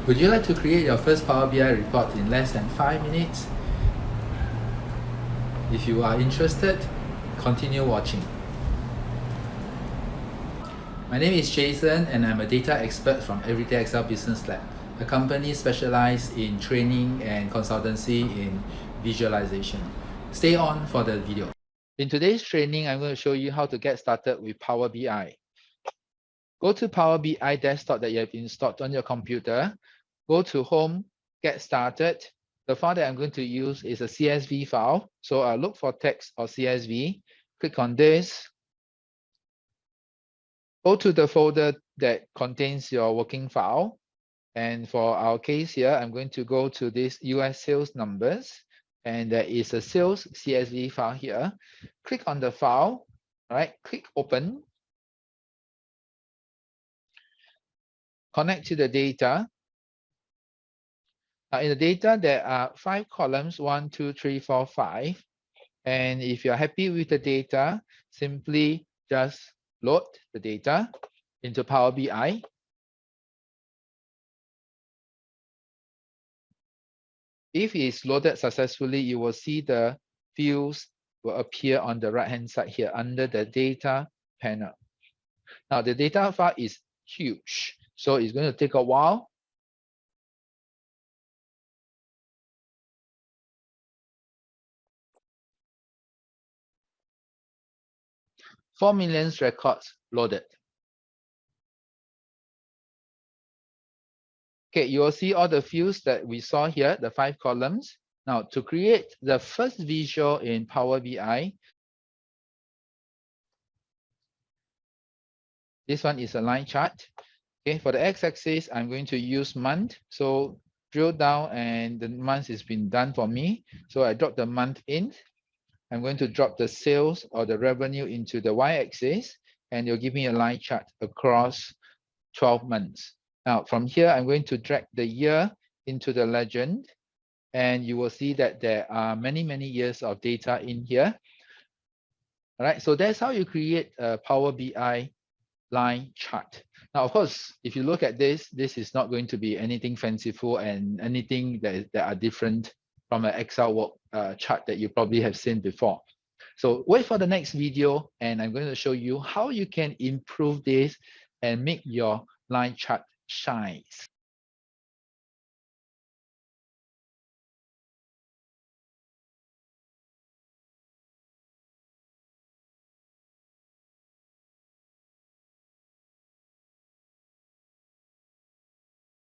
Would you like to create your first Power BI report in less than 5 minutes? If you are interested, continue watching. My name is Jason and I'm a data expert from Everyday Excel Business Lab, a company specialized in training and consultancy in visualization. Stay on for the video. In today's training, I'm going to show you how to get started with Power BI. Go to Power BI desktop that you have installed on your computer. Go to Home, Get Started. The file that I'm going to use is a CSV file. So I'll look for text or CSV. Click on this. Go to the folder that contains your working file. And for our case here, I'm going to go to this US sales numbers. And there is a sales CSV file here. Click on the file, all right? Click Open. Connect to the data. Now in the data, there are 5 columns, 1, 2, 3, 4, 5. And if you're happy with the data, simply just load the data into Power BI. If it is loaded successfully, you will see the fields will appear on the right-hand side here under the data panel. Now the data file is huge, so it's going to take a while. Four million records loaded. Okay, you will see all the fields that we saw here, the 5 columns. Now, to create the first visual in Power BI, this one is a line chart. Okay, for the x-axis, I'm going to use month. So drill down and the month has been done for me. So I drop the month in. I'm going to drop the sales or the revenue into the y-axis, and you'll give me a line chart across 12 months. Now, from here, I'm going to drag the year into the legend, and you will see that there are many, many years of data in here. All right, so that's how you create a Power BI line chart. Now, of course, if you look at this, this is not going to be anything fanciful and anything that are different from an Excel work chart that you probably have seen before. So wait for the next video, and I'm going to show you how you can improve this and make your line chart shine.